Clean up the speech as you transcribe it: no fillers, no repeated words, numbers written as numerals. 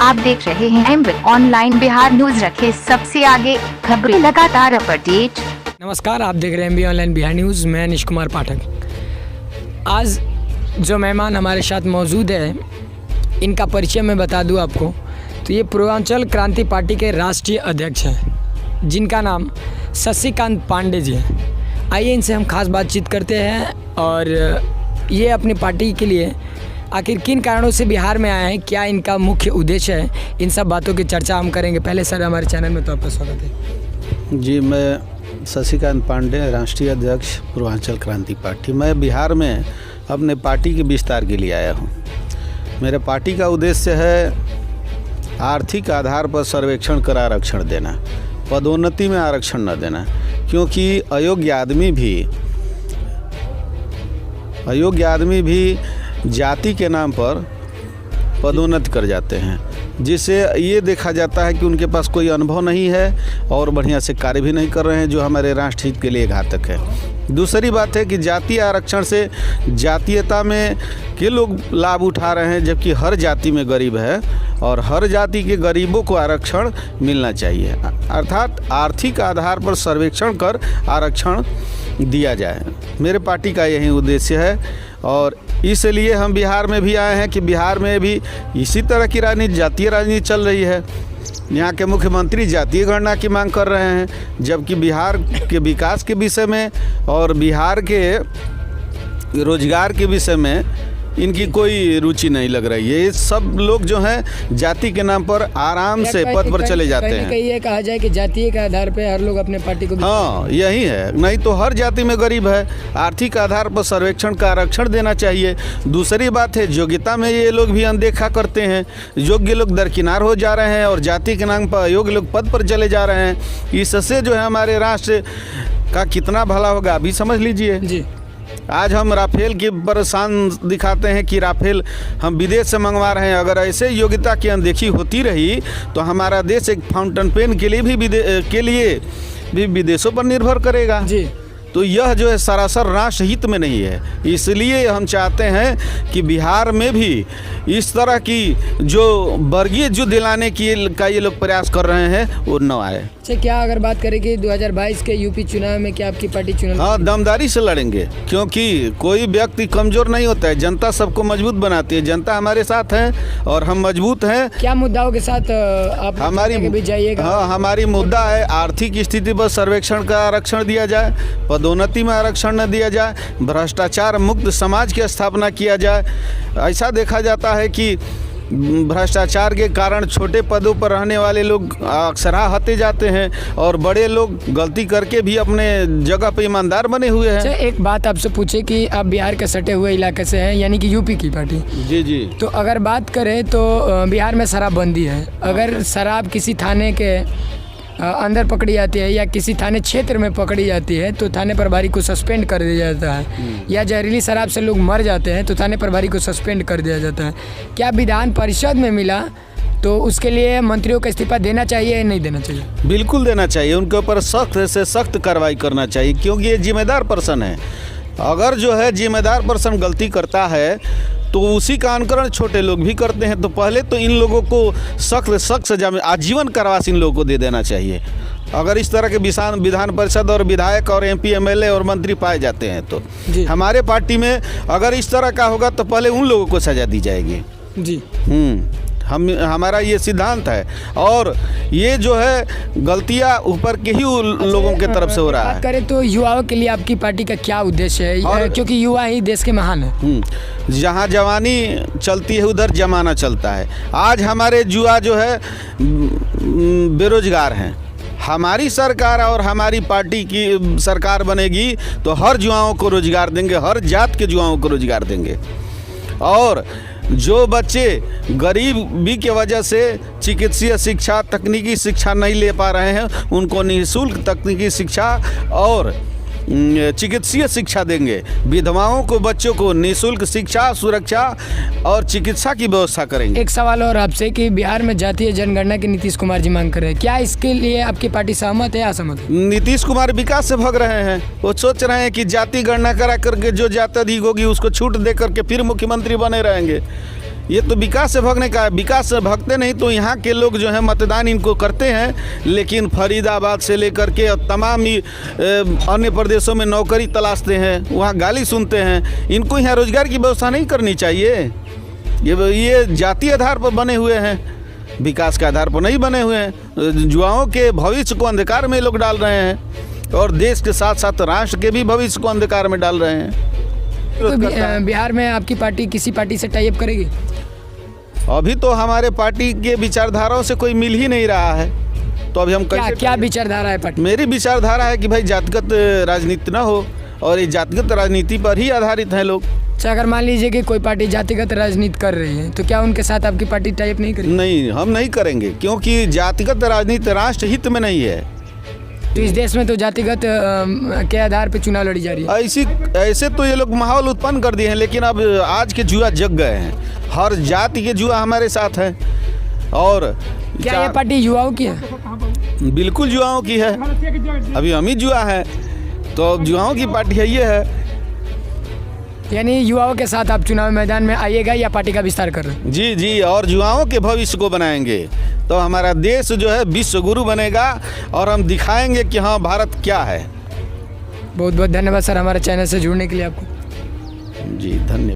आप देख रहे हैं एमबीएल ऑनलाइन बिहार न्यूज। रखे सबसे आगे खबरें लगातार अपडेट। नमस्कार, आप देख रहे हैं एमबीएल ऑनलाइन बिहार न्यूज़। मैं निश कुमार पाठक। आज जो मेहमान हमारे साथ मौजूद है, इनका परिचय मैं बता दूं आपको, तो ये पूर्वांचल क्रांति पार्टी के राष्ट्रीय अध्यक्ष हैं, जिनका नाम शशिकांत पांडे जी हैं। आइए इनसे हम खास बातचीत करते हैं और ये अपनी पार्टी के लिए आखिर किन कारणों से बिहार में आए हैं, क्या इनका मुख्य उद्देश्य है, इन सब बातों की चर्चा हम करेंगे। पहले सर, हमारे चैनल में तो आपका स्वागत है। जी, मैं शशिकांत पांडे, राष्ट्रीय अध्यक्ष पूर्वांचल क्रांति पार्टी। मैं बिहार में अपने पार्टी के विस्तार के लिए आया हूँ। मेरे पार्टी का उद्देश्य है आर्थिक आधार पर सर्वेक्षण कर आरक्षण देना, पदोन्नति में आरक्षण न देना, क्योंकि अयोग्य आदमी भी जाति के नाम पर पदोन्नति कर जाते हैं, जिससे ये देखा जाता है कि उनके पास कोई अनुभव नहीं है और बढ़िया से कार्य भी नहीं कर रहे हैं, जो हमारे राष्ट्र हित के लिए घातक है। दूसरी बात है कि जातीय आरक्षण से जातीयता में के लोग लाभ उठा रहे हैं, जबकि हर जाति में गरीब है और हर जाति के गरीबों को आरक्षण मिलना चाहिए। अर्थात आर्थिक आधार पर सर्वेक्षण कर आरक्षण दिया जाए। मेरे पार्टी का यही उद्देश्य है और इसलिए हम बिहार में भी आए हैं कि बिहार में भी इसी तरह की राजनीति, जातीय राजनीति चल रही है। यहाँ के मुख्यमंत्री जातीय गणना की मांग कर रहे हैं, जबकि बिहार के विकास के विषय में और बिहार के रोजगार के विषय में इनकी कोई रुचि नहीं लग रही है। ये सब लोग जो हैं जाति के नाम पर आराम से पद पर चले जाते हैं। ये कहा जाए कि जातीय के आधार पर हर लोग अपने पार्टी को, हाँ यही है, नहीं तो हर जाति में गरीब है। आर्थिक आधार पर सर्वेक्षण का आरक्षण देना चाहिए। दूसरी बात है, योग्यता में ये लोग भी अनदेखा करते हैं। योग्य लोग दरकिनार हो जा रहे हैं और जाति के नाम पर अयोग्य लोग पद पर चले जा रहे हैं। इससे जो है हमारे राष्ट्र का कितना भला होगा अभी समझ लीजिए जी। आज हम राफेल की परेशान दिखाते हैं कि राफेल हम विदेश से मंगवा रहे हैं। अगर ऐसे योग्यता की अनदेखी होती रही तो हमारा देश एक फाउंटेन पेन के लिए भी विदेशों पर निर्भर करेगा जी। तो यह जो है सरासर राष्ट्र हित में नहीं है। इसलिए हम चाहते हैं कि बिहार में भी इस तरह की जो वर्गीय युद्ध दिलाने का ये लोग प्रयास कर रहे हैं वो न आए। अच्छा, क्या अगर बात करें कि 2022 के यूपी चुनाव में क्या आपकी पार्टी चुनाव? हाँ, दमदारी से लड़ेंगे, क्योंकि कोई व्यक्ति कमजोर नहीं होता है। जनता सबको मजबूत बनाती है। जनता हमारे साथ है और हम मजबूत हैं। क्या मुद्दाओं के साथ आप हमारी जाइएगा? हाँ, हमारी मुद्दा है आर्थिक स्थिति पर सर्वेक्षण का आरक्षण दिया जाए, पदोन्नति में आरक्षण न दिया जाए, भ्रष्टाचार मुक्त समाज की स्थापना किया जाए। ऐसा देखा जाता है कि भ्रष्टाचार के कारण छोटे पदों पर रहने वाले लोग अक्सर हते जाते हैं और बड़े लोग गलती करके भी अपने जगह पे ईमानदार बने हुए हैं। अच्छा, एक बात आपसे पूछे कि आप बिहार के सटे हुए इलाके से हैं, यानी कि यूपी की पार्टी। जी जी। तो अगर बात करें तो बिहार में शराबबंदी है। अगर शराब किसी थाने के अंदर पकड़ी जाती है या किसी थाने क्षेत्र में पकड़ी जाती है तो थाने प्रभारी को सस्पेंड कर दिया जाता है, या जहरीली शराब से लोग मर जाते हैं तो थाने प्रभारी को सस्पेंड कर दिया जाता है। क्या विधान परिषद में मिला तो उसके लिए मंत्रियों का इस्तीफा देना चाहिए या नहीं देना चाहिए? बिल्कुल देना चाहिए। उनके ऊपर सख्त से सख्त कार्रवाई करना चाहिए, क्योंकि ये जिम्मेदार पर्सन है। अगर जो है जिम्मेदार पर्सन गलती करता है तो उसी का अनुकरण छोटे लोग भी करते हैं। तो पहले तो इन लोगों को सख्त सजा में आजीवन कारावास इन लोगों को दे देना चाहिए। अगर इस तरह के विधान परिषद और विधायक और एमपी एमएलए और मंत्री पाए जाते हैं तो हमारे पार्टी में अगर इस तरह का होगा तो पहले उन लोगों को सजा दी जाएगी जी। हमारा ये सिद्धांत है और ये जो है गलतियां ऊपर के ही लोगों के तरफ से हो रहा है। बात करें तो युवाओं के लिए आपकी पार्टी का क्या उद्देश्य है, क्योंकि युवा ही देश के महान है। जहाँ जवानी चलती है उधर जमाना चलता है। आज हमारे युवा जो है बेरोजगार हैं। हमारी सरकार और हमारी पार्टी की सरकार बनेगी तो हर युवाओं को रोजगार देंगे, हर जात के युवाओं को रोजगार देंगे। और जो बच्चे गरीबी की वजह से चिकित्सीय शिक्षा, तकनीकी शिक्षा नहीं ले पा रहे हैं, उनको निःशुल्क तकनीकी शिक्षा और चिकित्सीय शिक्षा देंगे। विधवाओं को, बच्चों को निःशुल्क शिक्षा, सुरक्षा और चिकित्सा की व्यवस्था करेंगे। एक सवाल और आपसे कि बिहार में जातीय जनगणना की नीतीश कुमार जी मांग कर रहे हैं, क्या इसके लिए आपकी पार्टी सहमत है या असहमत? नीतीश कुमार विकास से भाग रहे हैं। वो सोच रहे हैं कि जाति गणना करा करके जो जाति अधिक होगी उसको छूट दे करके फिर मुख्यमंत्री बने रहेंगे। ये तो विकास से भागने का है। विकास से भागते नहीं तो यहाँ के लोग जो है मतदान इनको करते हैं, लेकिन फरीदाबाद से लेकर के और तमाम ही अन्य प्रदेशों में नौकरी तलाशते हैं, वहाँ गाली सुनते हैं। इनको यहाँ रोजगार की व्यवस्था नहीं करनी चाहिए। ये जाति आधार पर बने हुए हैं, विकास के आधार पर नहीं बने हुए हैं। युवाओं के भविष्य को अंधकार में लोग डाल रहे हैं और देश के साथ साथ राष्ट्र के भी भविष्य को अंधकार में डाल रहे हैं। तो बिहार में आपकी पार्टी किसी पार्टी से टाई अप करेगी? अभी तो हमारे पार्टी के विचारधाराओं से कोई मिल ही नहीं रहा है, तो अभी हम कैसे क्या विचारधारा है पार्टी? मेरी विचारधारा है कि भाई जातिगत राजनीति ना हो, और ये जातिगत राजनीति पर ही आधारित हैं लोग। अच्छा, अगर मान लीजिए कि कोई पार्टी जातिगत राजनीति कर रही है तो क्या उनके साथ आपकी पार्टी टाई अप नहीं करेगी? नहीं, हम नहीं करेंगे, क्योंकि जातिगत राजनीति राष्ट्र हित में नहीं है। तो इस देश में तो जातिगत के आधार पर चुनाव लड़ी जा रही है। ऐसे तो ये लोग माहौल उत्पन्न कर दिए हैं, लेकिन अब आज के जुआ जग गए हैं। हर जाति के जुआ हमारे साथ है। और क्या ये पार्टी युवाओं की है? बिल्कुल युवाओं की है। अभी हम ही जुआ है, तो युवाओं की पार्टी है ये है। यानी युवाओं के साथ आप चुनाव मैदान में आइएगा या पार्टी का विस्तार कर रहे हैं? जी जी, और युवाओं के भविष्य को बनाएंगे तो हमारा देश जो है विश्व गुरु बनेगा, और हम दिखाएंगे कि हाँ भारत क्या है। बहुत बहुत धन्यवाद सर हमारे चैनल से जुड़ने के लिए आपको। जी धन्यवाद।